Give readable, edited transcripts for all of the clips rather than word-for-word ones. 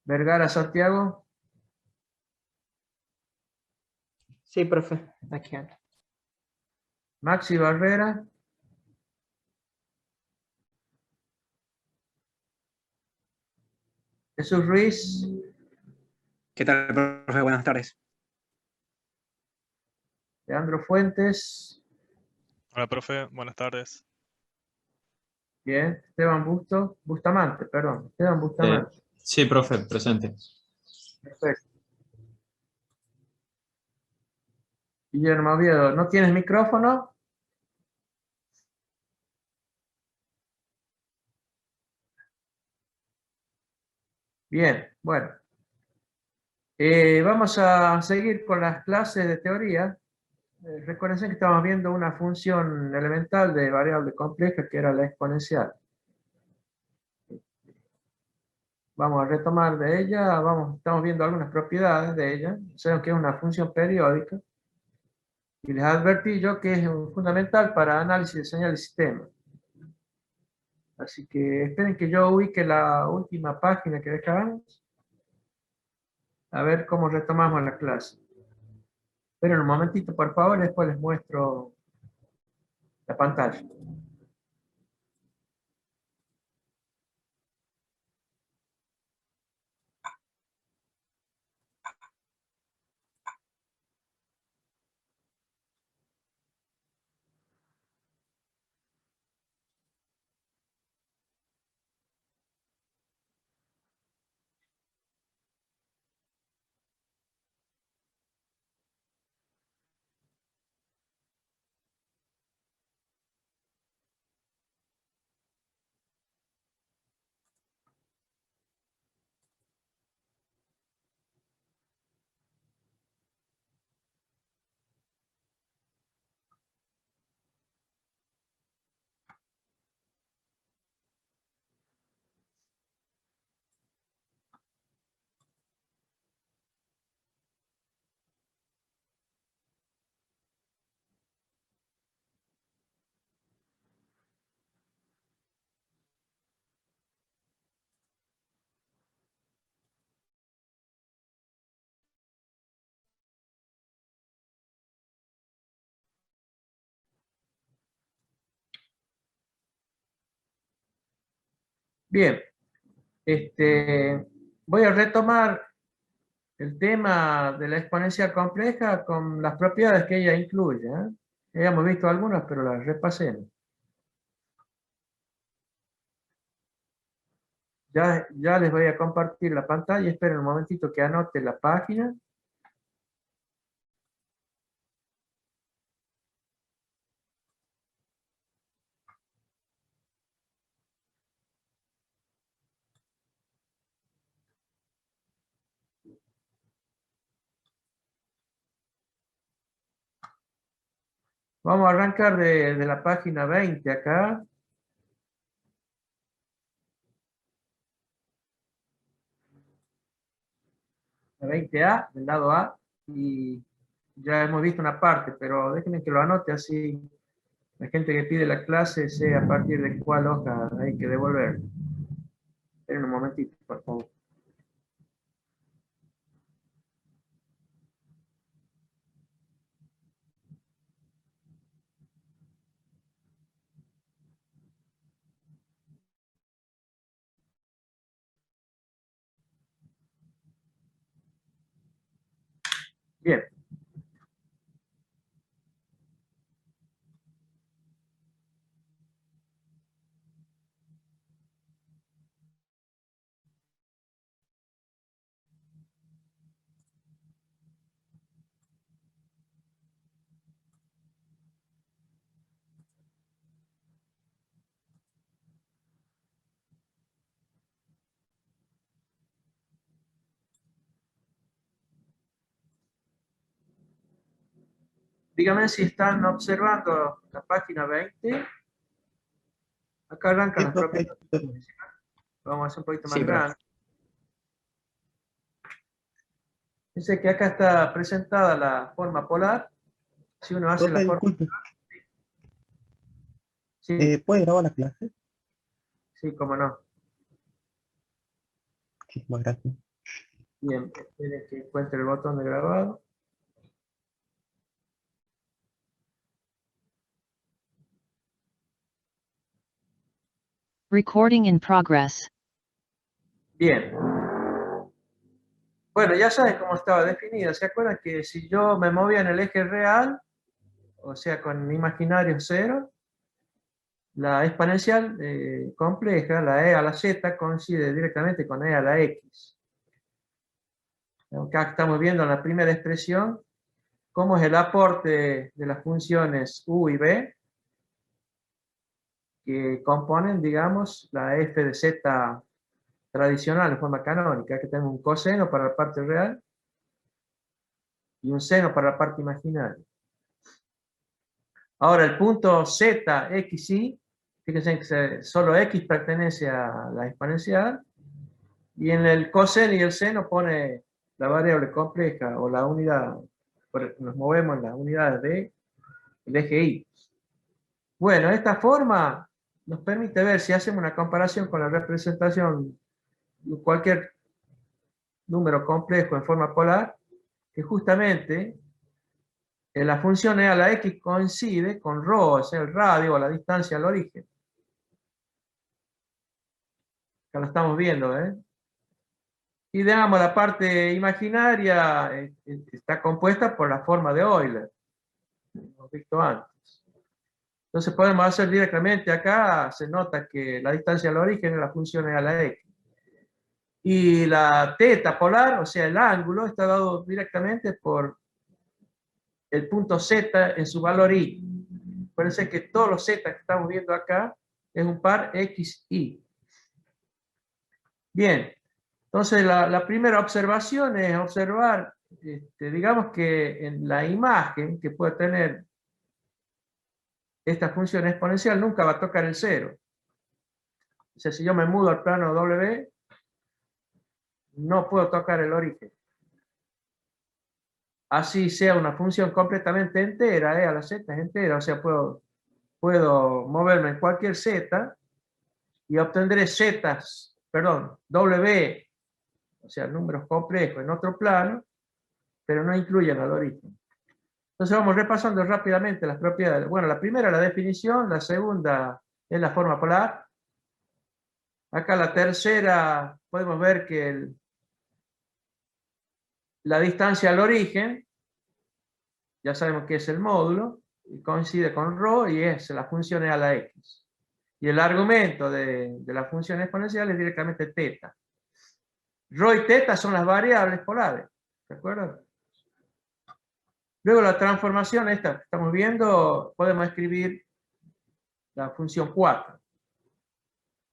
Vergara Santiago. Sí, profe, aquí ando. Maxi Barrera. Jesús Ruiz. ¿Qué tal, profe? Buenas tardes. Leandro Fuentes. Hola, profe. Buenas tardes. Bien. Esteban Bustamante, perdón. Esteban Bustamante. Sí, profe, presente. Perfecto. Guillermo Oviedo, ¿no tienes micrófono? Bien, bueno. Vamos a seguir con las clases de teoría. Recuerden que estamos viendo una función elemental de variable compleja que era la exponencial. Vamos a retomar de ella, estamos viendo algunas propiedades de ella. Saben que es una función periódica. Y les advertí yo que es fundamental para análisis de señal de sistema. Así que esperen que yo ubique la última página que dejamos. A ver cómo retomamos la clase. Esperen un momentito, por favor, y después les muestro la pantalla. Bien, voy a retomar el tema de la exponencial compleja con las propiedades que ella incluye. Ya hemos visto algunas, pero las repasemos. Ya les voy a compartir la pantalla. Esperen un momentito que anote la página. Vamos a arrancar de la página 20 acá. La 20A, del lado A. Y ya hemos visto una parte, pero déjenme que lo anote así. La gente que pide la clase sé a partir de cuál hoja hay que devolver. Esperen un momentito, por favor. Bien. Díganme si están observando la página 20. Acá arrancan las propiedades. Vamos a hacer un poquito más Sí, profe. grande. Fíjense que acá está presentada la forma polar. Si uno hace la Profe, forma... disculpe, Sí, ¿puede grabar la clase? sí, cómo no. Muchísimas gracias. Bien, tiene que encuentre el botón de grabado. Recording in progress. Bien. Bueno, ya saben cómo estaba definida. ¿Se acuerdan que si yo me movía en el eje real, o sea, con imaginario 0, la exponencial compleja, la e a la z, coincide directamente con e a la x. Acá estamos viendo en la primera expresión cómo es el aporte de las funciones u y b, que componen, digamos, la f de z tradicional en forma canónica, que tenemos un coseno para la parte real y un seno para la parte imaginaria. Ahora, el punto z, x, y, fíjense que solo x pertenece a la exponencial, y en el coseno y el seno pone la variable compleja o la unidad, nos movemos en las unidades del eje y. Bueno, esta forma nos permite ver, si hacemos una comparación con la representación de cualquier número complejo en forma polar, que justamente la función e a la x coincide con ρ, o sea, el radio o la distancia al origen. Acá lo estamos viendo, ¿eh? Y digamos, la parte imaginaria está compuesta por la forma de Euler, hemos visto antes. Entonces podemos hacer directamente acá, se nota que la distancia al origen es la función e a la x. Y la teta polar, o sea, el ángulo, está dado directamente por el punto z en su valor y. Parece que todos los z que estamos viendo acá es un par x-y. Bien, entonces la primera observación es observar, digamos que en la imagen que puede tener esta función exponencial nunca va a tocar el cero. O sea, si yo me mudo al plano W, no puedo tocar el origen. Así sea una función completamente entera, a la z es entera, o sea, puedo moverme en cualquier z y obtendré zetas, perdón, W, o sea, números complejos en otro plano, pero no incluyen al origen. Entonces vamos repasando rápidamente las propiedades. Bueno, la primera es la definición, la segunda es la forma polar. Acá la tercera podemos ver que la distancia al origen, ya sabemos que es el módulo, y coincide con ρ y es la función e a la x. Y el argumento de la función exponencial es directamente teta. Ρ y teta son las variables polares, ¿de acuerdo? Luego la transformación esta que estamos viendo, podemos escribir la función 4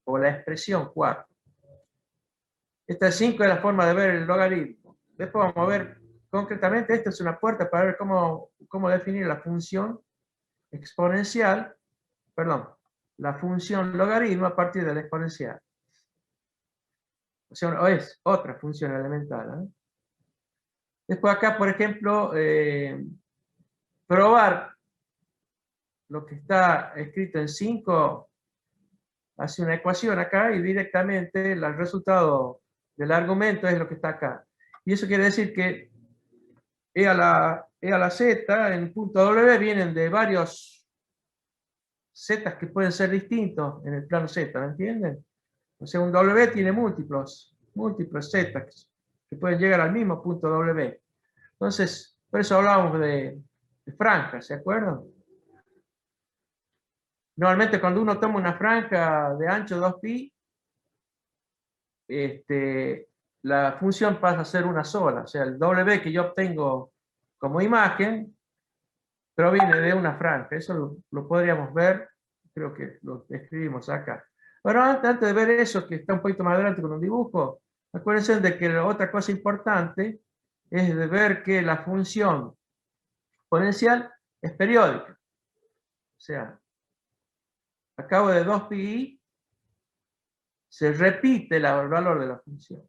o la expresión 4. Esta 5 es la forma de ver el logaritmo. Después vamos a ver concretamente, esta es una puerta para ver cómo definir la función exponencial, perdón, la función logaritmo a partir de la exponencial. O sea, es otra función elemental, ¿eh? Después acá, por ejemplo, probar lo que está escrito en 5, hace una ecuación acá y directamente el resultado del argumento es lo que está acá. Y eso quiere decir que e a la z en punto W vienen de varios z que pueden ser distintos en el plano z, ¿me entienden? O sea, un W tiene múltiplos z que pueden llegar al mismo punto W. Entonces, por eso hablábamos de franjas, ¿se acuerdan? Normalmente cuando uno toma una franja de ancho 2pi, la función pasa a ser una sola. O sea, el W que yo obtengo como imagen proviene de una franja. Eso lo podríamos ver, creo que lo escribimos acá. Bueno, antes de ver eso, que está un poquito más adelante con un dibujo, acuérdense de que otra cosa importante es de ver que la función exponencial es periódica. O sea, a cabo de 2pi se repite el valor de la función.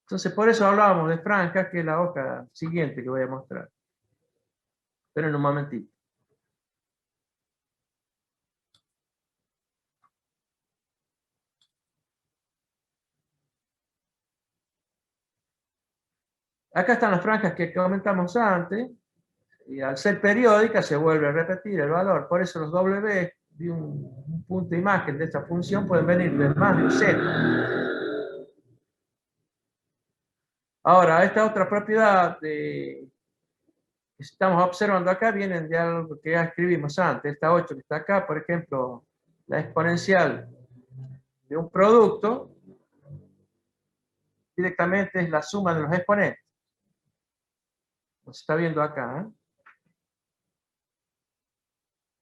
Entonces, por eso hablábamos de franjas, que es la hoja siguiente que voy a mostrar. Pero en un momentito. Acá están las franjas que comentamos antes, y al ser periódica se vuelve a repetir el valor. Por eso los W de un punto de imagen de esta función pueden venir de más de un Z. Ahora, esta otra propiedad que estamos observando acá vienen de algo que ya escribimos antes. Esta 8 que está acá, por ejemplo, la exponencial de un producto directamente es la suma de los exponentes. Lo está viendo acá, ¿eh?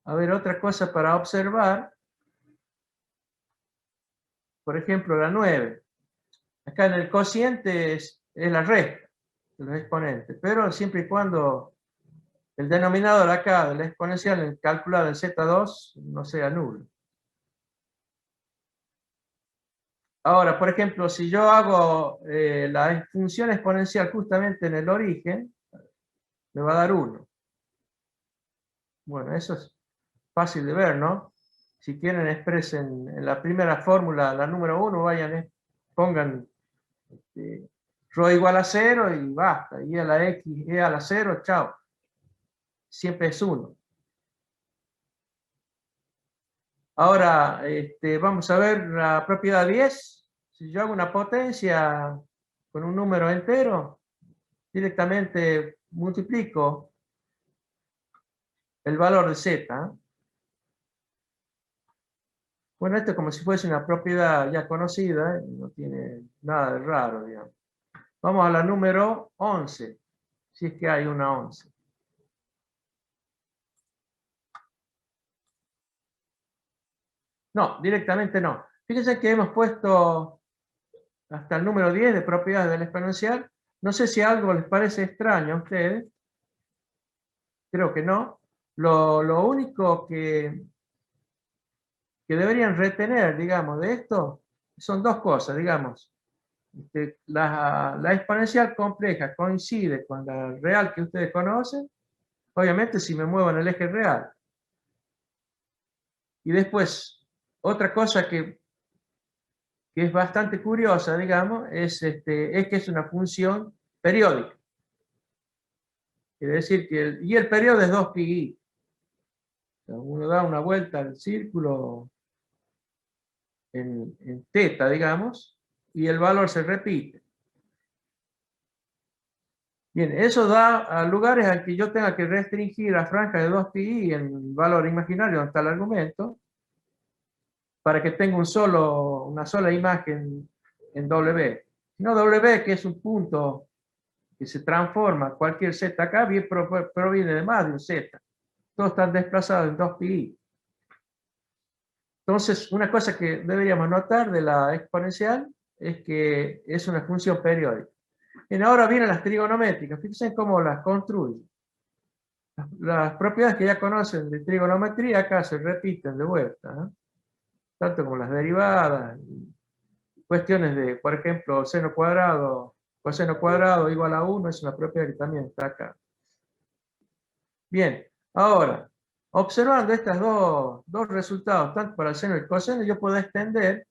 A ver, otra cosa para observar. Por ejemplo, la 9. Acá en el cociente es la resta de los exponentes, pero siempre y cuando el denominador acá de la exponencial calculado en Z2 no sea nulo. Ahora, por ejemplo, si yo hago la función exponencial justamente en el origen, me va a dar 1. Bueno, eso es fácil de ver, ¿no? Si quieren expresen en la primera fórmula la número 1, vayan, pongan ρ igual a 0 y basta. Y a la x, y a la 0, chao. Siempre es 1. Ahora, vamos a ver la propiedad 10. Si yo hago una potencia con un número entero, directamente multiplico el valor de z. Bueno, esto es como si fuese una propiedad ya conocida, no tiene nada de raro, digamos. Vamos a la número 11, si es que hay una 11. No, directamente no. Fíjense que hemos puesto hasta el número 10 de propiedades del exponencial. No sé si algo les parece extraño a ustedes. Creo que no. Lo único que deberían retener, digamos, de esto, son dos cosas, digamos. La exponencial compleja coincide con la real que ustedes conocen, obviamente si me muevo en el eje real. Y después, otra cosa que es bastante curiosa, digamos, es que es una función periódica. Quiere decir que el periodo es 2πi. Uno da una vuelta al círculo en θ, digamos, y el valor se repite. Bien, eso da a lugares a que yo tenga que restringir la franja de 2πi en el valor imaginario donde está el argumento, para que tenga una sola imagen en W. Si no, W, que es un punto que se transforma, cualquier z acá, bien proviene de más de un z. Todos están desplazados en 2πi. Entonces, una cosa que deberíamos notar de la exponencial es que es una función periódica. Y ahora vienen las trigonométricas. Fíjense cómo las construyen. Las propiedades que ya conocen de trigonometría acá se repiten de vuelta, ¿no? Tanto como las derivadas, cuestiones de, por ejemplo, seno cuadrado, coseno cuadrado igual a 1, es una propiedad que también está acá. Bien, ahora, observando estos dos resultados, tanto para el seno y el coseno, yo puedo extender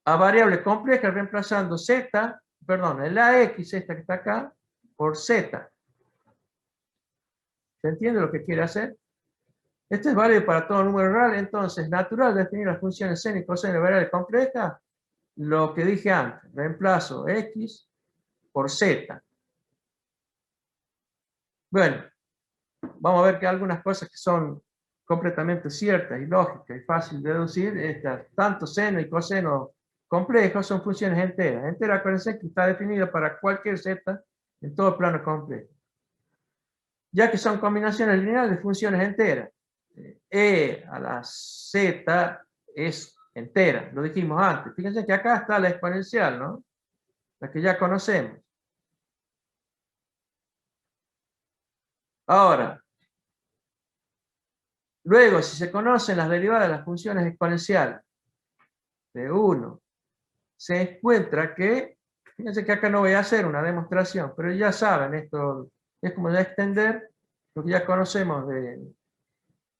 a variables complejas reemplazando el AX, esta que está acá, por Z. ¿Se entiende lo que quiere hacer? Esto es válido para todo número real, entonces, natural definir las funciones seno y coseno de variables complejas, lo que dije antes, reemplazo X por Z. Bueno, vamos a ver que algunas cosas que son completamente ciertas y lógicas y fáciles de deducir, tanto seno y coseno complejos son funciones enteras. Entera, acuérdense que está definida para cualquier z en todo plano complejo. Ya que son combinaciones lineales de funciones enteras. E a la z es entera, lo dijimos antes. Fíjense que acá está la exponencial, ¿no? La que ya conocemos. Ahora, luego, si se conocen las derivadas de las funciones exponenciales de 1, se encuentra que, fíjense que acá no voy a hacer una demostración, pero ya saben, esto es como ya extender lo que ya conocemos de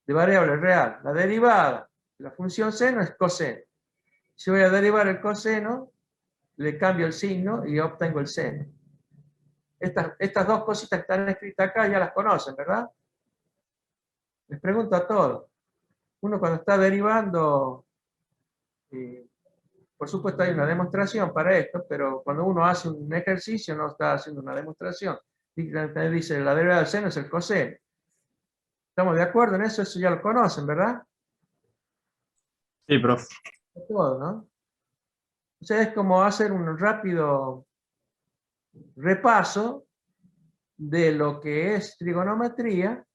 variable real. La derivada de la función seno es coseno. Si voy a derivar el coseno, le cambio el signo y obtengo el seno. Estas dos cositas que están escritas acá ya las conocen, ¿verdad? Les pregunto a todos. Uno cuando está derivando, por supuesto hay una demostración para esto, pero cuando uno hace un ejercicio no está haciendo una demostración. Dice, la derivada del seno es el coseno. ¿Estamos de acuerdo en eso? Eso ya lo conocen, ¿verdad? Sí, profe. Todo, ¿no? O sea, es como hacer un rápido repaso de lo que es trigonometría,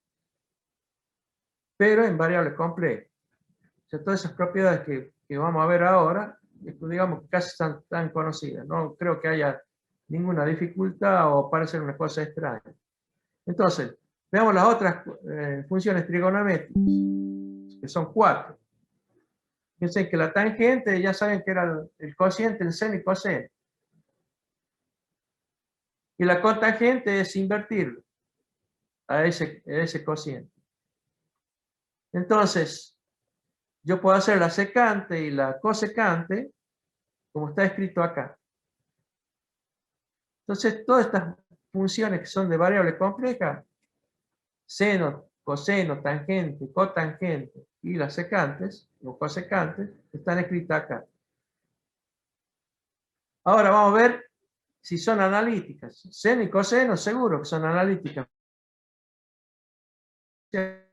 pero en variables complejas. O sea, todas esas propiedades que vamos a ver ahora, digamos, casi están tan conocidas. No creo que haya ninguna dificultad o parece una cosa extraña. Entonces, veamos las otras funciones trigonométricas, que son 4. Fíjense que la tangente, ya saben que era el cociente, el seno y coseno. Y la cotangente es invertirlo a ese cociente. Entonces, yo puedo hacer la secante y la cosecante, como está escrito acá. Entonces, todas estas funciones que son de variables complejas, seno, coseno, tangente, cotangente y las secantes, o cosecantes, están escritas acá. Ahora vamos a ver si son analíticas. Seno y coseno seguro que son analíticas. En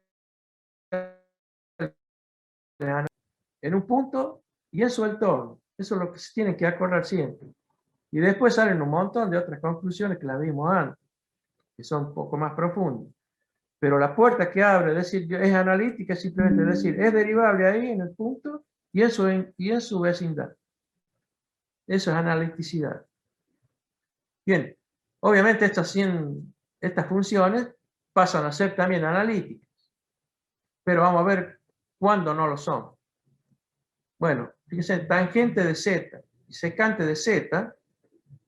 un punto y en su entorno. Eso es lo que se tiene que acordar siempre. Y después salen un montón de otras conclusiones que las vimos antes, que son un poco más profundas. Pero la puerta que abre, decir, es analítica, es simplemente decir, es derivable ahí en el punto y en su vecindad. Eso es analiticidad. Bien, obviamente estas funciones pasan a ser también analíticas. Pero vamos a ver cuándo no lo son. Bueno, fíjense, tangente de z y secante de z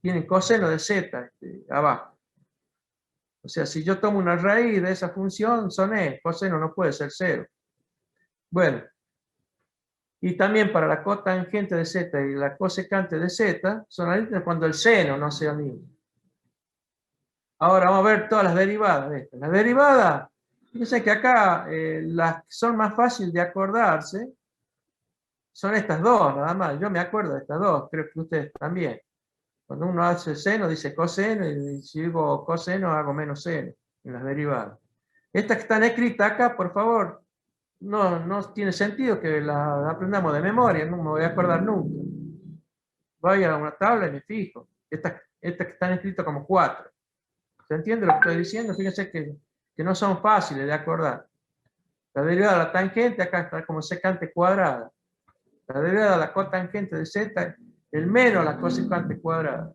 tienen coseno de z abajo. O sea, si yo tomo una raíz de esa función, son e, coseno no puede ser 0. Bueno, y también para la cotangente de z y la cosecante de z, son analíticas cuando el seno no sea mismo. Ahora vamos a ver todas las derivadas de estas. Las derivadas, fíjense que acá las que son más fáciles de acordarse son estas dos, nada más. Yo me acuerdo de estas dos, creo que ustedes también. Cuando uno hace seno, dice coseno, y si digo coseno, hago menos seno en las derivadas. Estas que están escritas acá, por favor, no tiene sentido que las aprendamos de memoria, no me voy a acordar nunca. Vaya a una tabla y me fijo. Estas que están escritas como 4. ¿Se entiende lo que estoy diciendo? Fíjense que no son fáciles de acordar. La derivada de la tangente acá está como secante cuadrada. La derivada de la cotangente de z, el menos la cosecante cuadrada.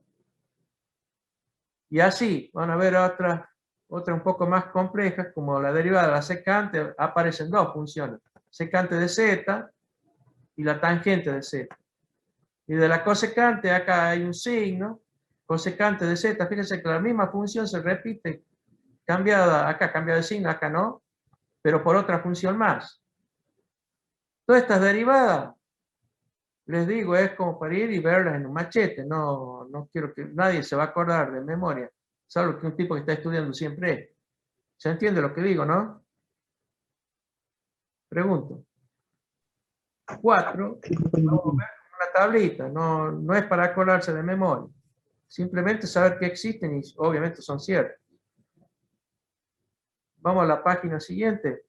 Y así, van a ver otras un poco más complejas, como la derivada de la secante, aparecen dos funciones. Secante de z y la tangente de z. Y de la cosecante, acá hay un signo, cosecante de z, fíjense que la misma función se repite, cambiada, acá cambia de signo, acá no, pero por otra función más. Todas estas derivadas, les digo, es como para ir y verlas en un machete, no quiero que nadie se va a acordar de memoria, salvo que un tipo que está estudiando siempre. ¿Se entiende lo que digo, no? Pregunto. 4, vamos a ver una tablita, no es para acordarse de memoria. Simplemente saber que existen y obviamente son ciertos. Vamos a la página siguiente.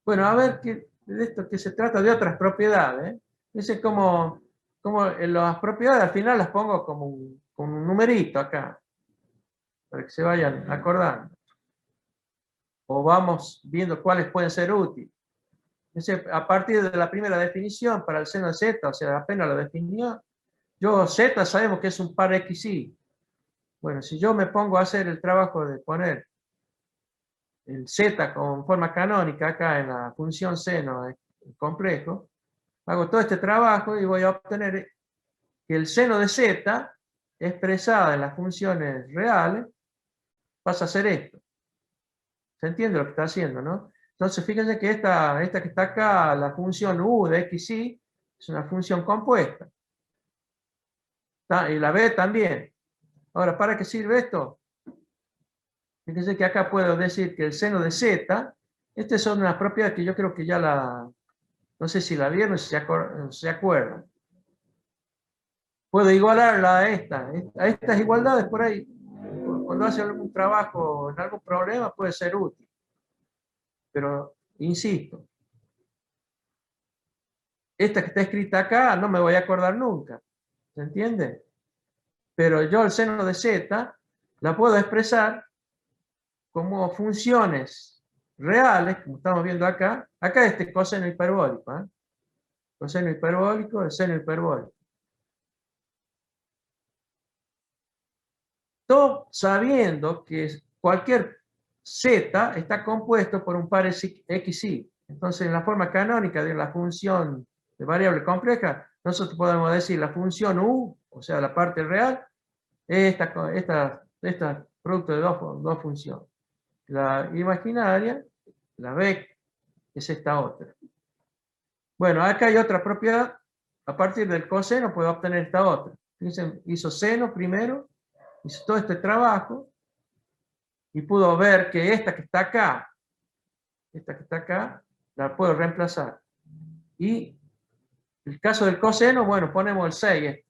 Bueno, a ver de esto que se trata de otras propiedades. Dice como las propiedades al final las pongo como un numerito acá, para que se vayan acordando. O vamos viendo cuáles pueden ser útiles. Dice, a partir de la primera definición para el seno de z, o sea, apenas la definió, z sabemos que es un par XY. Bueno, si yo me pongo a hacer el trabajo de poner el z con forma canónica acá en la función seno complejo, hago todo este trabajo y voy a obtener que el seno de z expresada en las funciones reales, pasa a ser esto. ¿Se entiende lo que está haciendo, no? Entonces, fíjense que esta que está acá, la función u de xy, es una función compuesta. Y la b también. Ahora, ¿para qué sirve esto? Fíjense que acá puedo decir que el seno de z, estas son unas propiedades que yo creo que ya no sé si la vieron, si se acuerdan. Puedo igualarla a estas igualdades por ahí. Cuando hace algún trabajo en algún problema puede ser útil. Pero, insisto, esta que está escrita acá no me voy a acordar nunca. ¿Se entiende? Pero yo el seno de z la puedo expresar como funciones reales, como estamos viendo acá. Acá este coseno hiperbólico. Coseno hiperbólico, el seno hiperbólico. Todo sabiendo que cualquier z está compuesto por un par xy. Entonces, en la forma canónica de la función de variable compleja, nosotros podemos decir la función u, o sea, la parte real, es esta producto de dos funciones. La imaginaria, la b, es esta otra. Bueno, acá hay otra propiedad. A partir del coseno puedo obtener esta otra. Fíjense, hizo seno primero, hizo todo este trabajo, y pudo ver que esta que está acá, la puedo reemplazar. Y el caso del coseno, bueno, ponemos el 6,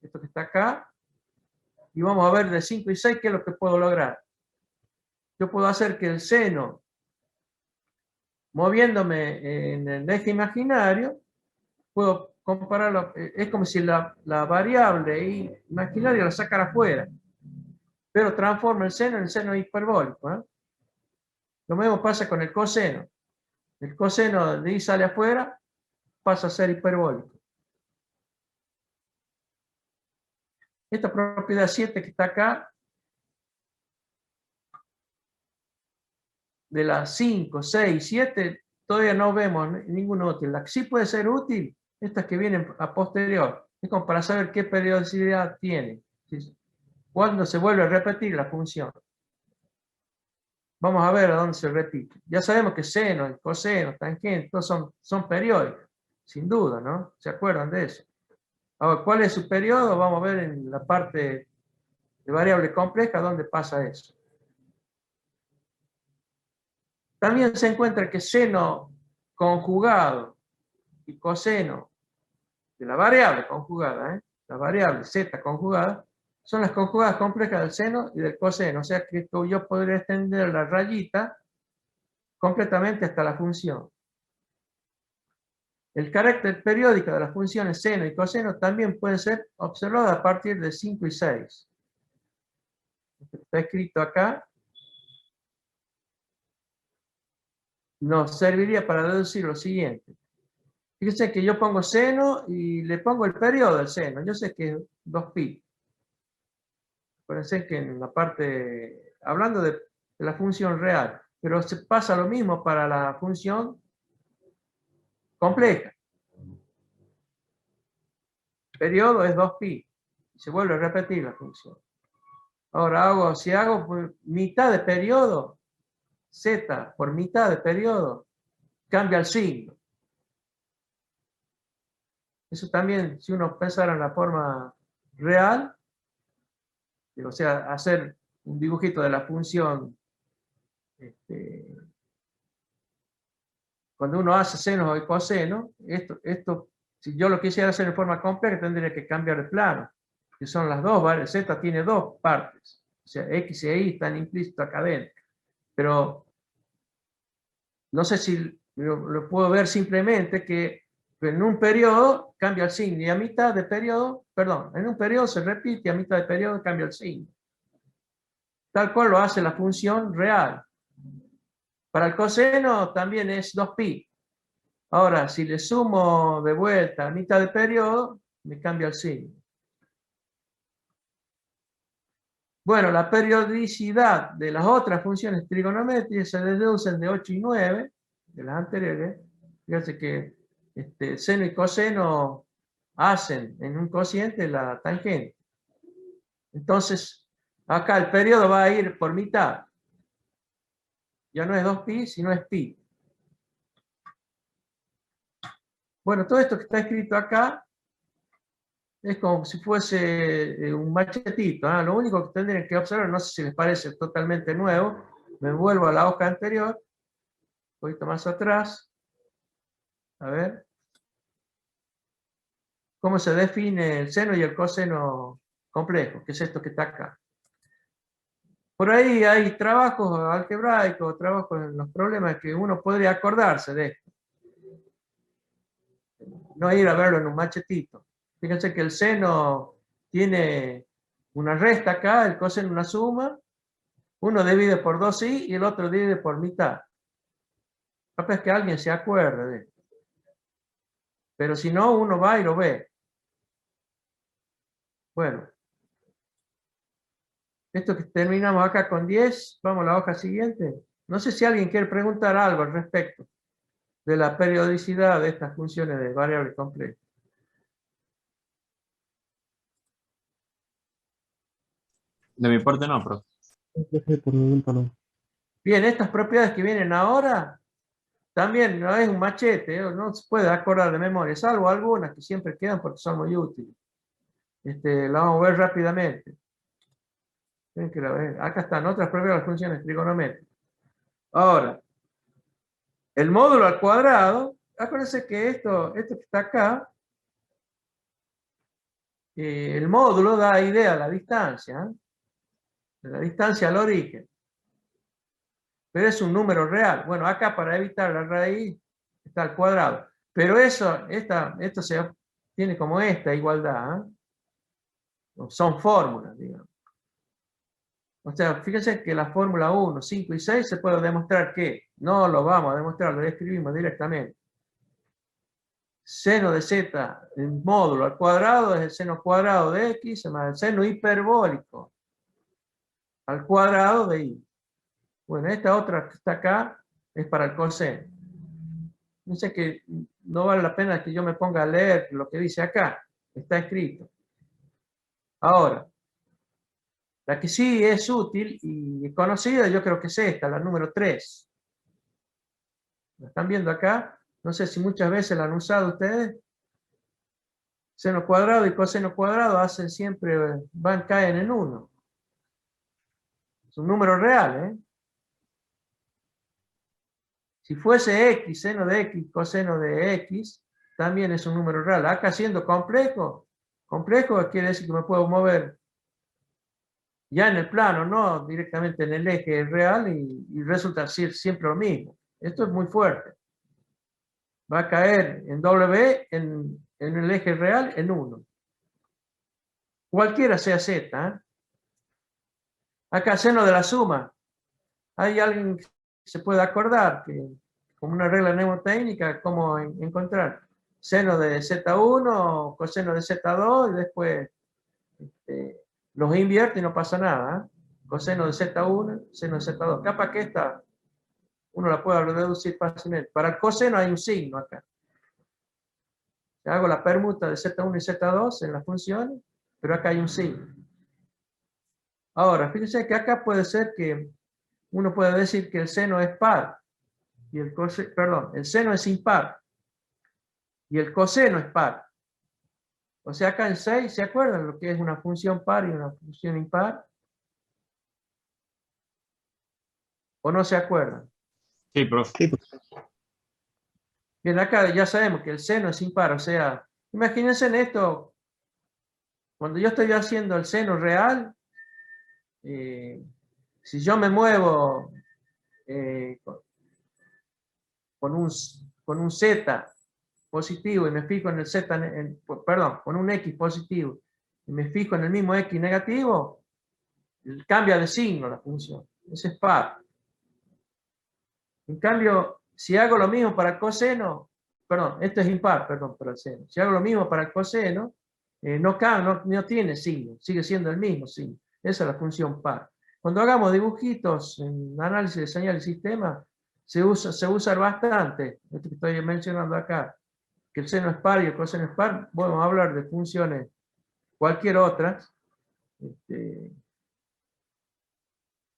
esto que está acá, y vamos a ver de 5 y 6 qué es lo que puedo lograr. Yo puedo hacer que el seno, moviéndome en el eje imaginario, puedo compararlo, es como si la variable imaginaria la sacara afuera, pero transforma el seno en el seno hiperbólico. Lo mismo pasa con el coseno. El coseno de y sale afuera, pasa a ser hiperbólico. Esta propiedad 7 que está acá, de las 5, 6, 7, todavía no vemos ninguna útil. La que sí puede ser útil, estas que vienen a posterior, es como para saber qué periodicidad tiene. Cuándo se vuelve a repetir la función. Vamos a ver a dónde se repite. Ya sabemos que seno, coseno, tangente, todos son periódicos, sin duda, ¿no? ¿Se acuerdan de eso? Ahora, ¿cuál es su periodo? Vamos a ver en la parte de variable compleja dónde pasa eso. También se encuentra que seno conjugado y coseno de la variable conjugada, la variable z conjugada, son las conjugadas complejas del seno y del coseno. O sea que yo podría extender la rayita completamente hasta la función. El carácter periódico de las funciones seno y coseno también puede ser observado a partir de 5 y 6. Está escrito acá. Nos serviría para deducir lo siguiente. Fíjense que yo pongo seno y le pongo el periodo del seno. Yo sé que es 2pi. Acuérdense que en la parte, hablando de la función real, pero se pasa lo mismo para la función compleja. El periodo es 2pi. Y se vuelve a repetir la función. Ahora, si hago mitad de periodo, z por mitad de periodo, cambia el signo. Eso también, si uno pensara en la forma real, o sea, hacer un dibujito de la función, cuando uno hace seno y coseno, esto, si yo lo quisiera hacer en forma compleja, tendría que cambiar el plano, que son las dos, ¿vale? Z tiene dos partes, o sea, X y Y están implícitos acá adentro, pero no sé si lo puedo ver simplemente que en un periodo cambia el signo y a mitad de periodo, perdón, en un periodo se repite y a mitad de periodo cambia el signo. Tal cual lo hace la función real. Para el coseno también es 2pi. Ahora, si le sumo de vuelta a mitad de periodo, me cambia el signo. Bueno, la periodicidad de las otras funciones trigonométricas se deducen de 8 y 9, de las anteriores. Fíjense que seno y coseno hacen en un cociente la tangente. Entonces, acá el periodo va a ir por mitad. Ya no es 2pi, sino es pi. Bueno, todo esto que está escrito acá es como si fuese un machetito, ¿eh? Lo único que tendrían que observar, no sé si les parece totalmente nuevo, me vuelvo a la hoja anterior, un poquito más atrás. A ver. ¿Cómo se define el seno y el coseno complejo? Que es esto que está acá. Por ahí hay trabajos algebraicos, trabajos en los problemas que uno podría acordarse de esto. No ir a verlo en un machetito. Fíjense que el seno tiene una resta acá, el coseno una suma. Uno divide por 2i y el otro divide por mitad. Capaz que alguien se acuerde de esto. Pero si no, uno va y lo ve. Bueno. Esto que terminamos acá con 10, vamos a la hoja siguiente. No sé si alguien quiere preguntar algo al respecto de la periodicidad de estas funciones de variable compleja. De mi parte no, profe. Por el momento no. Bien, estas propiedades que vienen ahora, también no es un machete, no se puede acordar de memoria, salvo algunas que siempre quedan porque son muy útiles. La vamos a ver rápidamente. Acá están otras propiedades de las funciones trigonométricas. Ahora, el módulo al cuadrado, acuérdense que esto que está acá, el módulo da idea a la distancia, de la distancia al origen. Pero es un número real. Bueno, acá para evitar la raíz está al cuadrado. Pero esto se tiene como esta igualdad. Son fórmulas, digamos. O sea, fíjense que la fórmula 1, 5 y 6 se puede demostrar que no lo vamos a demostrar, lo escribimos directamente. Seno de z, el módulo al cuadrado es el seno cuadrado de x, más el seno hiperbólico al cuadrado de y. Bueno, esta otra que está acá es para el coseno. No sé que no vale la pena que yo me ponga a leer lo que dice acá. Está escrito. Ahora, la que sí es útil y conocida, yo creo que es esta, la número 3. ¿La están viendo acá? No sé si muchas veces la han usado ustedes. Seno cuadrado y coseno cuadrado hacen siempre, caen en 1. Es un número real, ¿eh? Si fuese x, seno de x, coseno de x, también es un número real. Acá siendo complejo quiere decir que me puedo mover ya en el plano, no directamente en el eje real y resulta ser siempre lo mismo. Esto es muy fuerte. Va a caer en W en el eje real en 1. Cualquiera sea z. ¿Eh? Acá seno de la suma. Hay alguien que se puede acordar que como una regla mnemotécnica, cómo encontrar seno de z1, coseno de z2 y después los invierte y no pasa nada. ¿Eh? Coseno de z1, seno de z2. Capaz que esta uno la puede reducir fácilmente. Para el coseno hay un signo acá. Hago la permuta de z1 y z2 en las funciones, pero acá hay un signo. Ahora, fíjense que acá puede ser que uno puede decir que el seno es par y el seno es impar y el coseno es par. O sea, acá en 6, ¿se acuerdan lo que es una función par y una función impar? ¿O no se acuerdan? Sí, profe. Sí, pues. Bien, acá ya sabemos que el seno es impar, o sea, imagínense en esto, cuando yo estoy haciendo el seno real, si yo me muevo con un z positivo y me fijo en el z, con un x positivo y me fijo en el mismo x negativo, cambia de signo la función. Ese es par. En cambio, si hago lo mismo para el coseno, esto es impar, para el seno. Si hago lo mismo para el coseno, no tiene signo, sigue siendo el mismo signo. Esa es la función par. Cuando hagamos dibujitos en análisis de señal y sistema, se usa bastante, esto que estoy mencionando acá, que el seno es par y el coseno es par, podemos hablar de funciones cualquier otras,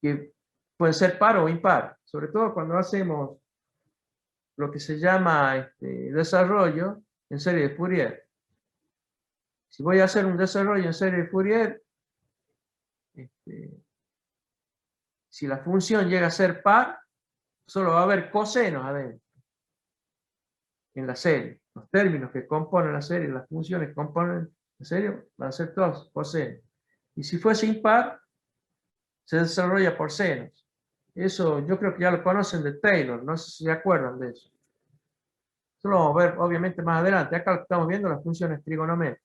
que pueden ser par o impar, sobre todo cuando hacemos lo que se llama desarrollo en serie de Fourier. Si voy a hacer un desarrollo en serie de Fourier, si la función llega a ser par, solo va a haber cosenos adentro, en la serie. Los términos que componen la serie, las funciones que componen la serie, van a ser todos cosenos. Y si fuese impar, se desarrolla por senos. Eso yo creo que ya lo conocen de Taylor, no sé si se acuerdan de eso. Eso lo vamos a ver obviamente más adelante. Acá lo estamos viendo las funciones trigonométricas.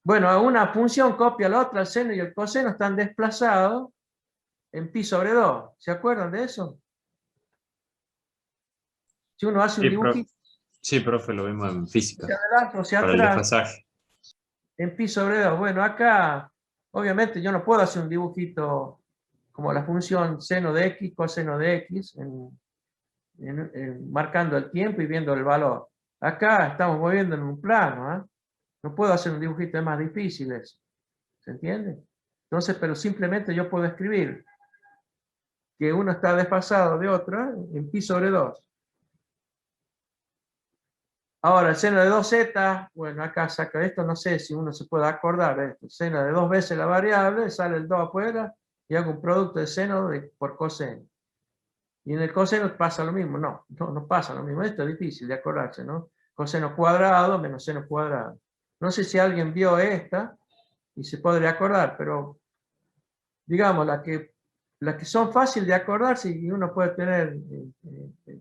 Bueno, una función copia a la otra, el seno y el coseno están desplazados en pi sobre 2. ¿Se acuerdan de eso? Si uno hace un Sí, profe. dibujito Sí, profe, lo vimos en física. hacia adelante o hacia Para el atrás, desfasaje. en pi sobre 2. Bueno, acá obviamente yo no puedo hacer un dibujito como la función seno de x, coseno de x, marcando el tiempo y viendo el valor. Acá estamos moviendo en un plano, ¿eh? No puedo hacer un dibujito, es más difícil eso. ¿Se entiende? Entonces, pero simplemente yo puedo escribir que uno está desfasado de otro en pi sobre 2. Ahora, el seno de 2z, bueno, acá saca esto, no sé si uno se puede acordar de esto. Seno de 2 veces la variable, sale el 2 afuera y hago un producto de seno por coseno. Y en el coseno pasa lo mismo. No pasa lo mismo. Esto es difícil de acordarse, ¿no? Coseno cuadrado menos seno cuadrado. No sé si alguien vio esta y se podría acordar, pero digamos, las que son fáciles de acordarse y uno puede tener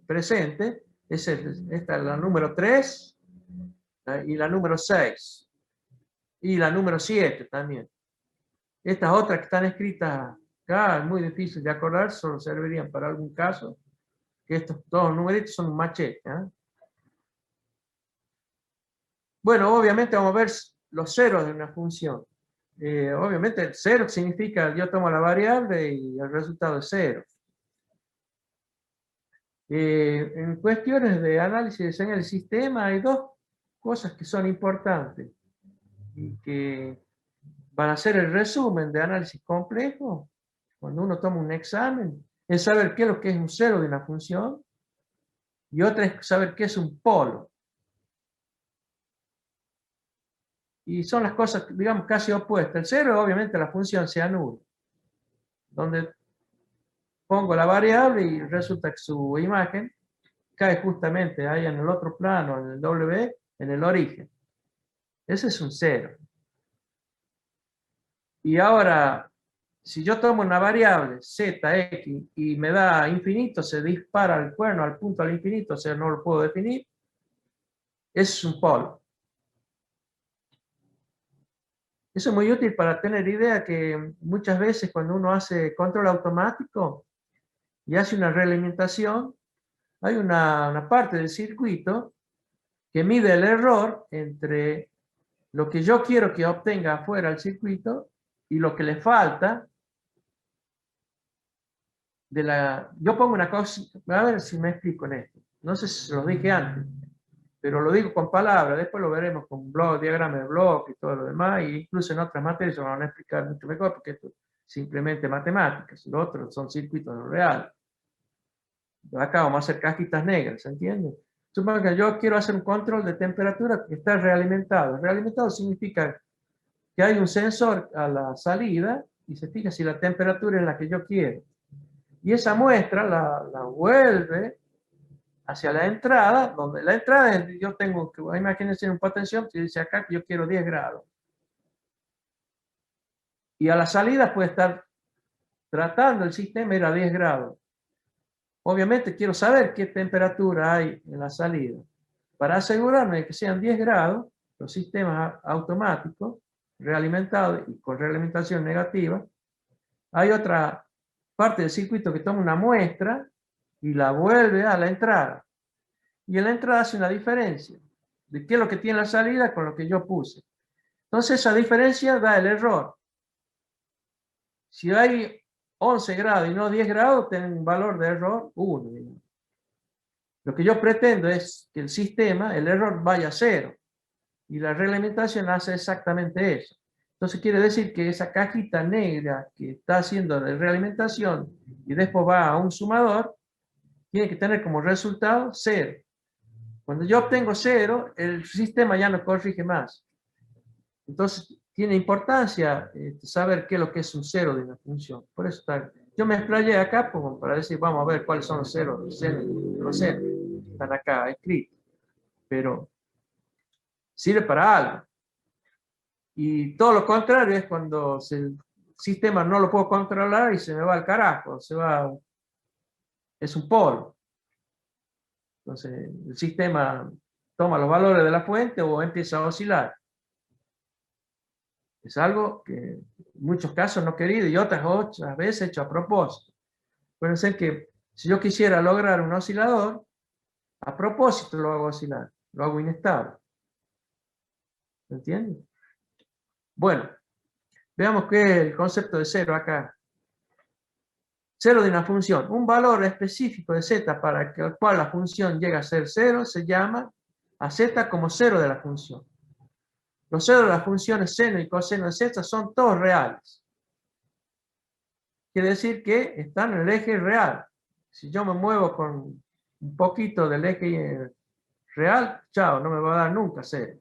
presente, esta es la número 3 y la número 6 y la número 7 también. Estas otras que están escritas acá, es muy difícil de acordar, solo servirían para algún caso, que estos dos numeritos son un machete, ¿eh? Bueno, obviamente vamos a ver los ceros de una función. Obviamente el cero significa yo tomo la variable y el resultado es 0. En cuestiones de análisis de señal del sistema hay dos cosas que son importantes y que van a ser el resumen de análisis complejo cuando uno toma un examen, es saber qué es lo que es un cero de una función y otra es saber qué es un polo. Y son las cosas, digamos, casi opuestas. El cero, obviamente, la función se anula, donde pongo la variable y resulta que su imagen cae justamente ahí en el otro plano, en el W, en el origen. Ese es un cero. Y ahora, si yo tomo una variable zx y me da infinito, se dispara el cuerno al punto al infinito, o sea, no lo puedo definir, ese es un polo. Eso es muy útil para tener idea que muchas veces cuando uno hace control automático y hace una realimentación, hay una parte del circuito que mide el error entre lo que yo quiero que obtenga afuera del circuito y lo que le falta de la... Yo pongo una cosa, a ver si me explico en esto. No sé si lo dije antes, pero lo digo con palabras, después lo veremos con diagrama de bloque y todo lo demás, e incluso en otras materias se van a explicar mucho mejor, porque esto es simplemente matemáticas, lo otro son circuitos reales. Acá vamos a hacer cajitas negras, ¿se entiende? Supongo que yo quiero hacer un control de temperatura que está realimentado. Realimentado significa que hay un sensor a la salida y se fija si la temperatura es la que yo quiero. Y esa muestra la vuelve hacia la entrada, donde la entrada es, yo tengo que, imagínense un potenciómetro que dice acá que yo quiero 10 grados. Y a la salida puede estar tratando el sistema ir a 10 grados. Obviamente quiero saber qué temperatura hay en la salida. Para asegurarme de que sean 10 grados, los sistemas automáticos, realimentados y con realimentación negativa, hay otra parte del circuito que toma una muestra y la vuelve a la entrada. Y en la entrada hace una diferencia de qué es lo que tiene la salida con lo que yo puse. Entonces esa diferencia da el error. Si hay 11 grados y no 10 grados, tienen un valor de error 1. Lo que yo pretendo es que el sistema, el error vaya a 0. Y la reglamentación hace exactamente eso. Entonces quiere decir que esa cajita negra que está haciendo la realimentación y después va a un sumador, tiene que tener como resultado 0. Cuando yo obtengo 0, el sistema ya no corrige más. Entonces tiene importancia saber qué es lo que es un 0 de una función. Por eso yo me explayé acá como para decir, vamos a ver cuáles son los ceros, los ceros. Están acá escritos. Pero sirve para algo. Y todo lo contrario es cuando el sistema no lo puedo controlar y se me va al carajo, es un polvo. Entonces el sistema toma los valores de la fuente o empieza a oscilar. Es algo que en muchos casos no querido y otras veces hecho a propósito. Puede ser que si yo quisiera lograr un oscilador, a propósito lo hago oscilar, lo hago inestable. ¿Me entienden? Bueno, veamos qué es el concepto de 0 acá. 0 de una función. Un valor específico de z para el cual la función llega a ser 0 se llama a z como 0 de la función. Los ceros de las funciones seno y coseno de z son todos reales. Quiere decir que están en el eje real. Si yo me muevo con un poquito del eje real, chao, no me va a dar nunca 0.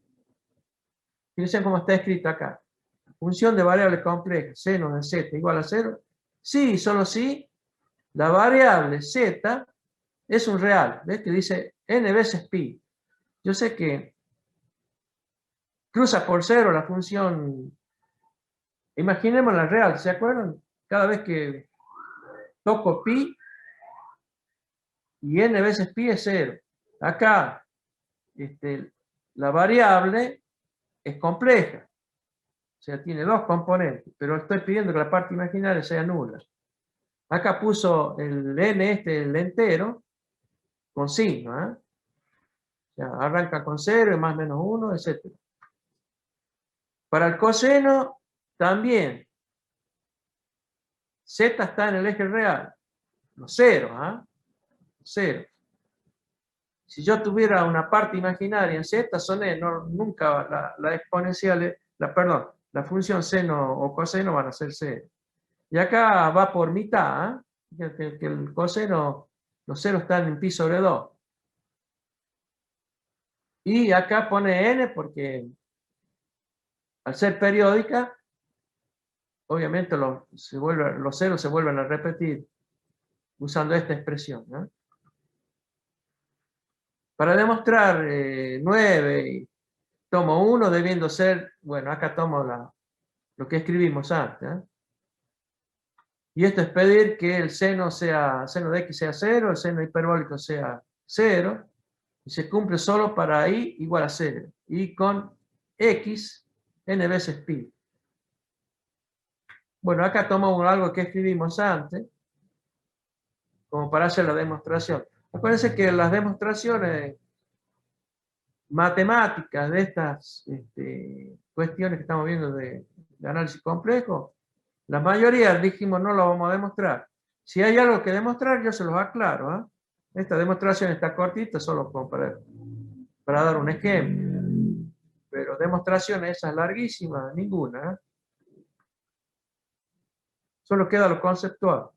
Fíjense cómo está escrito acá. Función de variable compleja, seno de z igual a 0. Sí, solo si la variable z es un real. ¿Ves que dice n veces pi? Yo sé que cruza por 0 la función. Imaginemos la real, ¿se acuerdan? Cada vez que toco pi y n veces pi es 0. Acá la variable es compleja. O sea, tiene dos componentes, pero estoy pidiendo que la parte imaginaria sea nula. Acá puso el n el entero, con signo. O sea, arranca con 0 y más o menos 1, etc. Para el coseno, también. Z está en el eje real. Los ceros, 0. Si yo tuviera una parte imaginaria en Z, son nunca la exponencial, la función seno o coseno van a ser 0. Y acá va por mitad, que el coseno, los ceros están en pi sobre 2. Y acá pone n porque al ser periódica, obviamente los ceros se vuelven a repetir usando esta expresión. Para demostrar 9, tomo 1 debiendo ser, bueno, acá tomo lo que escribimos antes. Y esto es pedir que el seno de x sea 0, el seno hiperbólico sea 0, y se cumple solo para i igual a 0, y con x n veces pi. Bueno, acá tomo algo que escribimos antes, como para hacer la demostración. Acuérdense que las demostraciones matemáticas de estas cuestiones que estamos viendo de análisis complejo, la mayoría dijimos no lo vamos a demostrar. Si hay algo que demostrar, yo se los aclaro. Esta demostración está cortita, solo como para dar un ejemplo. Pero demostraciones esas larguísimas, ninguna. Solo queda lo conceptual.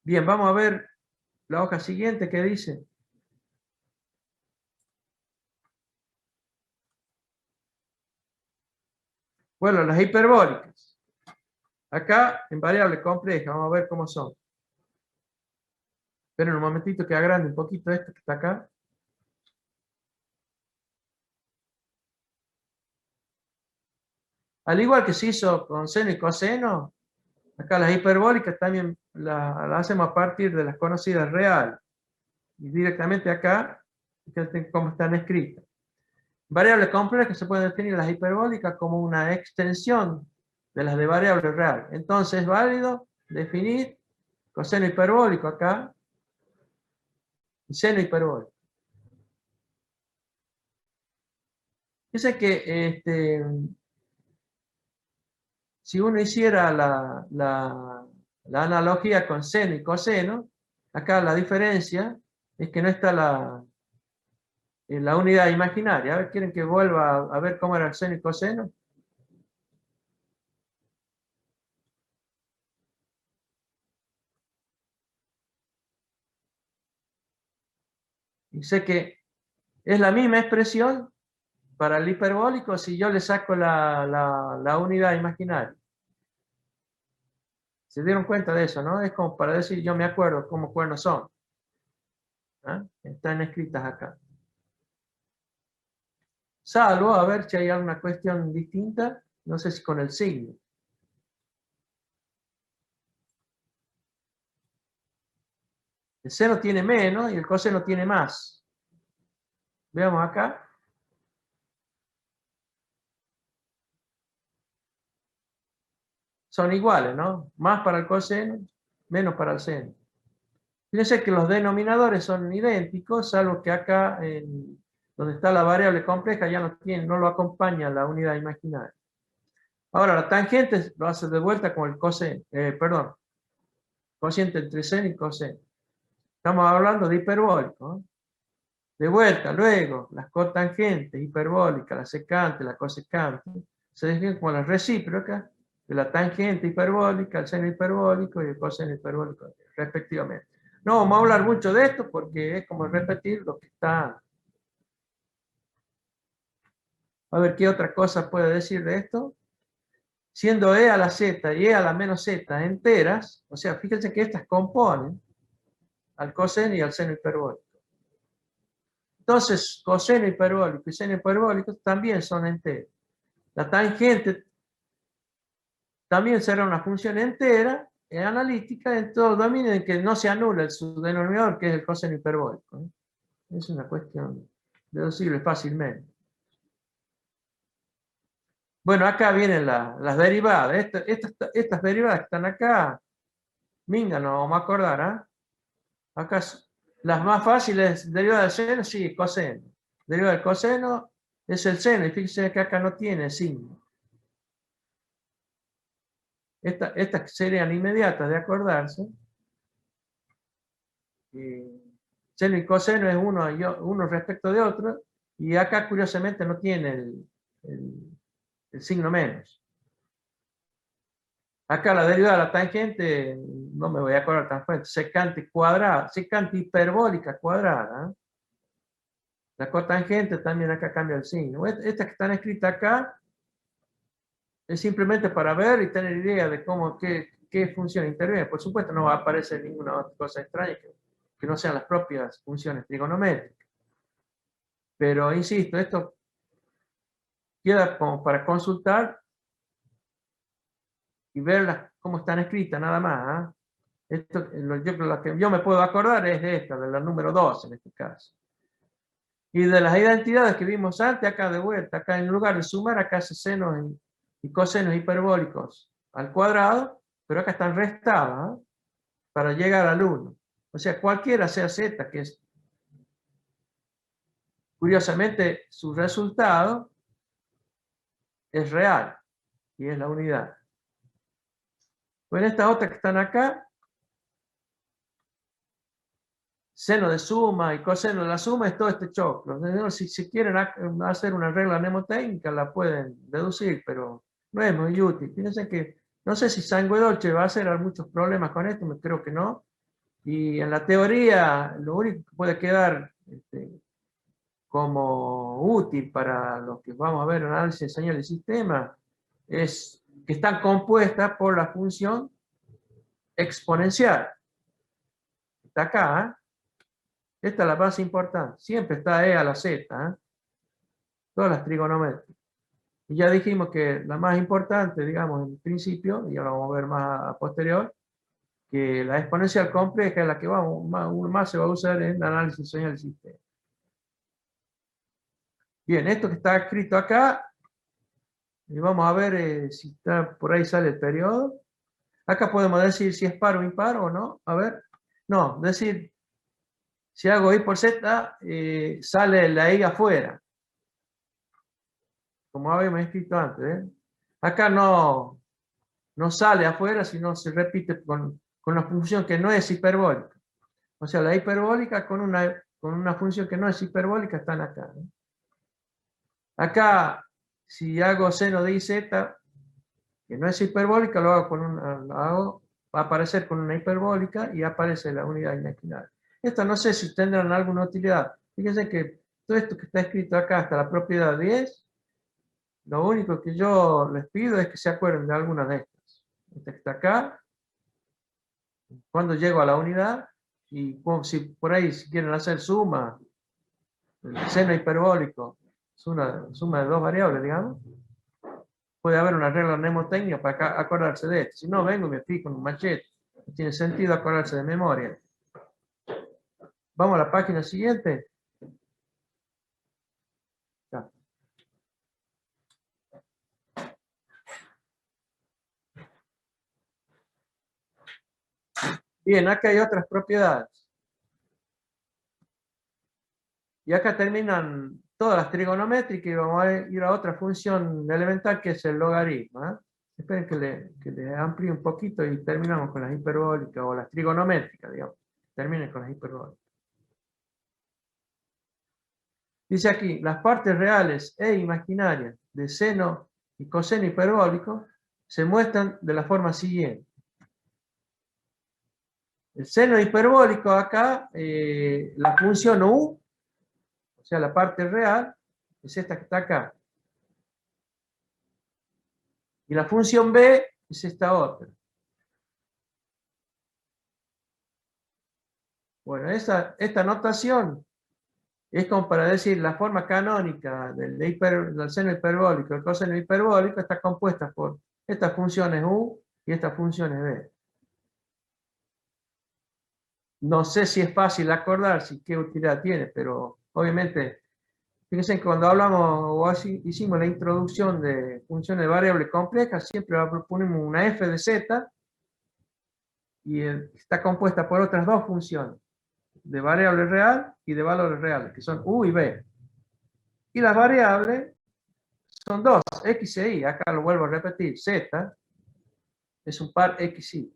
Bien, vamos a ver la hoja siguiente que dice. Bueno, las hiperbólicas. Acá, en variable compleja, vamos a ver cómo son. Esperen un momentito que agrande un poquito esto que está acá. Al igual que se hizo con seno y coseno, acá las hiperbólicas también las hacemos a partir de las conocidas reales. Y directamente acá, fíjate cómo están escritas. Variables complejas se pueden definir las hiperbólicas como una extensión de las de variable real. Entonces es válido definir coseno hiperbólico acá y seno hiperbólico. Dice que si uno hiciera la analogía con seno y coseno, Acá la diferencia es que no está la unidad imaginaria. A ver, ¿quieren que vuelva a ver cómo era el seno y coseno? Y sé que es la misma expresión para el hiperbólico si yo le saco la unidad imaginaria. ¿Se dieron cuenta de eso, no? Es como para decir, yo me acuerdo cómo cuernos son. ¿Ah? Están escritas acá. Salvo, a ver si hay alguna cuestión distinta, no sé si con el signo. El seno tiene menos y el coseno tiene más. Veamos acá. Son iguales, ¿no? Más para el coseno, menos para el seno. Fíjense que los denominadores son idénticos, salvo que acá, donde está la variable compleja, ya no lo acompaña la unidad imaginaria. Ahora, la tangente lo hace de vuelta con el coseno, perdón, cociente entre seno y coseno. Estamos hablando de hiperbólico, ¿no? De vuelta, luego, las cotangentes hiperbólicas, la secante, la cosecante, se definen como las recíprocas de la tangente hiperbólica, el seno hiperbólico y el coseno hiperbólico, respectivamente. No vamos a hablar mucho de esto porque es como repetir lo que está. A ver qué otra cosa puede decir de esto. Siendo e a la z y e a la menos z enteras, o sea, fíjense que estas componen al coseno y al seno hiperbólico. Entonces, coseno hiperbólico y seno hiperbólico también son enteros. La tangente también será una función entera analítica en todo dominio en que no se anula su denominador, que es el coseno hiperbólico. Es una cuestión deducible fácilmente. Bueno, acá vienen las derivadas. Estas derivadas que están acá, minga, no vamos a acordar, ¿ah? Acá las más fáciles, derivada del seno, sí, coseno. Derivada del coseno es el seno, y fíjense que acá no tiene signo. Estas serían inmediatas de acordarse. Seno y coseno es uno respecto de otro, y acá curiosamente no tiene el signo menos. Acá la derivada de la tangente, no me voy a acordar tan fuerte, secante cuadrada, secante hiperbólica cuadrada. La cotangente también acá cambia el signo. Estas que están escritas acá es simplemente para ver y tener idea de qué función interviene. Por supuesto no va a aparecer ninguna otra cosa extraña que no sean las propias funciones trigonométricas. Pero insisto, esto queda como para consultar y verlas cómo están escritas nada más. Lo que yo me puedo acordar es de esta, de la número 2 en este caso. Y de las identidades que vimos antes, acá de vuelta, acá en lugar de sumar, acá hace senos y cosenos hiperbólicos al cuadrado, pero acá están restadas, ¿eh? Para llegar al 1. O sea, cualquiera sea z, que es curiosamente su resultado es real y es la unidad. Bueno, estas otras que están acá, seno de suma y coseno de la suma es todo este choclo. Si quieren hacer una regla mnemotécnica la pueden deducir, pero no es muy útil. Fíjense que no sé si Sanguedolce va a hacer muchos problemas con esto, creo que no. Y en la teoría lo único que puede quedar como útil para los que vamos a ver en análisis de señal de sistema es que están compuestas por la función exponencial. Está acá, ¿eh? Esta es la más importante. Siempre está e a la z, ¿eh? Todas las trigonométricas. Y ya dijimos que la más importante, digamos, en principio, y ahora vamos a ver más a posterior, que la exponencial compleja es la que uno más se va a usar en análisis de señal de sistema. Bien, esto que está escrito acá, y vamos a ver si está, por ahí sale el periodo. Acá podemos decir si es par o impar o no. A ver, no, decir, si hago i por z, sale la i afuera. Como habíamos escrito antes, ¿eh? Acá no sale afuera, sino se repite con la función que no es hiperbólica. O sea, la hiperbólica con una función que no es hiperbólica están acá, ¿no? Acá, si hago seno de iz, que no es hiperbólica, lo hago va a aparecer con una hiperbólica y aparece la unidad imaginaria. Esto no sé si tendrán alguna utilidad. Fíjense que todo esto que está escrito acá, hasta la propiedad 10, lo único que yo les pido es que se acuerden de alguna de estas. Esta que está acá, cuando llego a la unidad, y si por ahí si quieren hacer suma, el seno hiperbólico, es una suma de dos variables, digamos, puede haber una regla mnemotécnica para acordarse de esto. Si no, vengo y me pico en un machete. No tiene sentido acordarse de memoria. Vamos a la página siguiente. Ya. Bien, acá hay otras propiedades. Y acá terminan todas las trigonométricas y vamos a ir a otra función elemental que es el logaritmo, ¿eh? Esperen que le amplíe un poquito y terminamos con las hiperbólicas o las trigonométricas, digamos. Terminen con las hiperbólicas. Dice aquí, las partes reales e imaginarias de seno y coseno hiperbólico se muestran de la forma siguiente. El seno hiperbólico acá, la función u, o sea, la parte real, es esta que está acá. Y la función b es esta otra. Bueno, esta notación es como para decir la forma canónica del seno hiperbólico, el coseno hiperbólico está compuesta por estas funciones u y estas funciones b. No sé si es fácil acordarse qué utilidad tiene, pero obviamente, fíjense que cuando hablamos o hicimos la introducción de funciones de variables complejas, siempre ponemos una f de z y está compuesta por otras dos funciones, de variable real y de valores reales, que son u y b. Y las variables son dos, x e y. Acá lo vuelvo a repetir, z es un par x, y.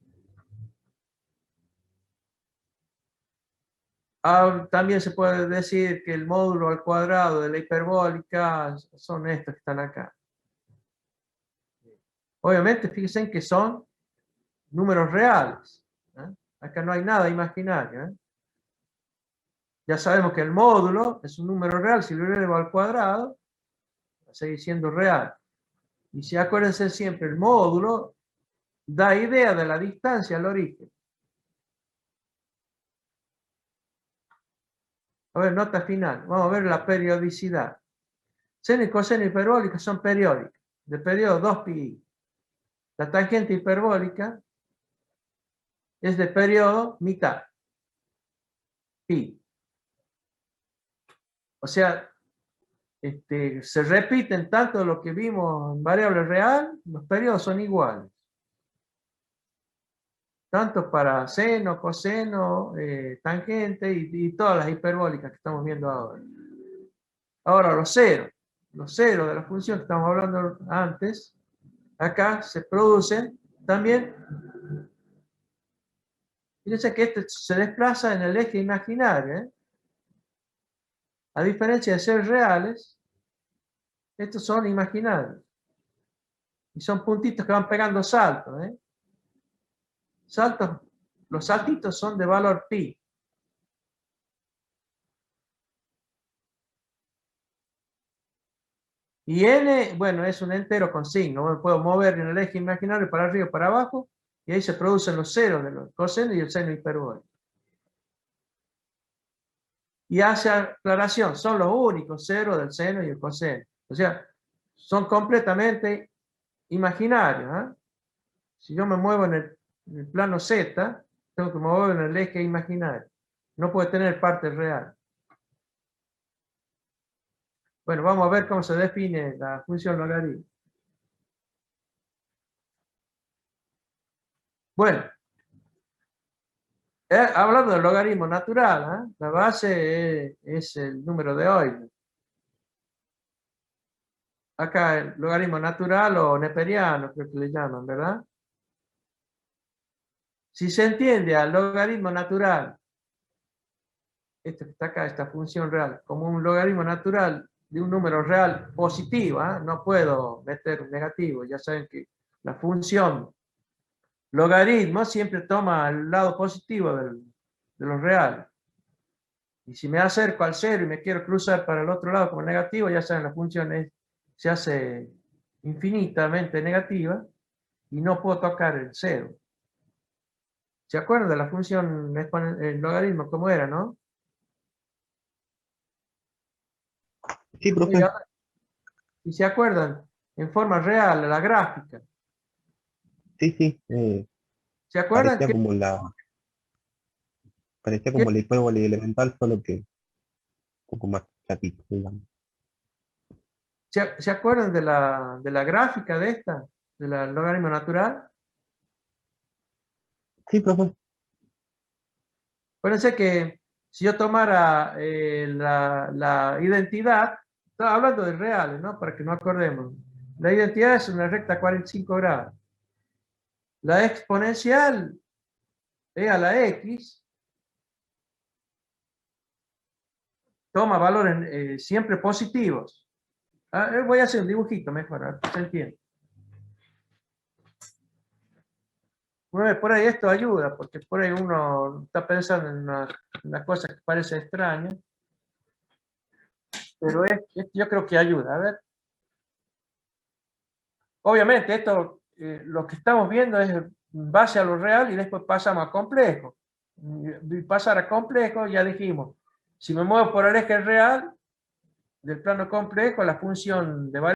También se puede decir que el módulo al cuadrado de la hiperbólica son estos que están acá. Obviamente, fíjense que son números reales, ¿eh? Acá no hay nada imaginario, ¿eh? Ya sabemos que el módulo es un número real, si lo elevo al cuadrado, va a seguir siendo real. Y si acuérdense siempre, el módulo da idea de la distancia al origen. A ver, nota final. Vamos a ver la periodicidad. Seno y coseno hiperbólicos son periódicas, de periodo 2πi. La tangente hiperbólica es de periodo mitad, pi. O sea, se repiten tanto lo que vimos en variable real, los periodos son iguales. Tanto para seno, coseno, tangente y todas las hiperbólicas que estamos viendo ahora. Ahora los ceros de la función que estamos hablando antes, acá se producen también. Fíjense que este se desplaza en el eje imaginario, ¿eh? A diferencia de ser reales, estos son imaginarios. Y son puntitos que van pegando saltos, ¿eh? Los saltitos son de valor pi. Y n, bueno, es un entero con signo. Me puedo mover en el eje imaginario para arriba y para abajo, y ahí se producen los ceros de los cosenos y el seno hiperbólico. Y hace aclaración, son los únicos ceros del seno y el coseno. O sea, son completamente imaginarios, ¿eh? Si yo me muevo en el plano Z, tengo que mover en el eje imaginario. No puede tener parte real. Bueno, vamos a ver cómo se define la función logaritmo. Bueno, hablando del logaritmo natural, ¿eh? La base es el número de Euler. Acá el logaritmo natural o neperiano, creo que le llaman, ¿verdad? Si se entiende al logaritmo natural esto que está acá, esta función real, como un logaritmo natural de un número real positivo, ¿eh? No puedo meter un negativo. Ya saben que la función logaritmo siempre toma el lado positivo de lo real. Y si me acerco al cero y me quiero cruzar para el otro lado como negativo, ya saben, la función se hace infinitamente negativa y no puedo tocar el cero. ¿Se acuerdan de la función el logaritmo cómo era, no? Sí, profe. Y se acuerdan, en forma real, la gráfica. Sí, sí. ¿Se acuerdan Parecía que como la hipérbole elemental, solo que un poco más chatito, digamos. se acuerdan de la gráfica de esta, del logaritmo natural? Sí, profe. Acuérdense que si yo tomara la identidad, estaba hablando de reales, ¿no? Para que no acordemos. La identidad es una recta 45 grados. La exponencial e a la x toma valores siempre positivos. Voy a hacer un dibujito mejor, a ver si se entiende. Bueno, por ahí esto ayuda, porque por ahí uno está pensando en una cosa que parece extraña, pero yo creo que ayuda. A ver. Obviamente, esto, lo que estamos viendo es en base a lo real y después pasamos a complejo. Y pasar a complejo, ya dijimos, si me muevo por el eje real del plano complejo, la función de variables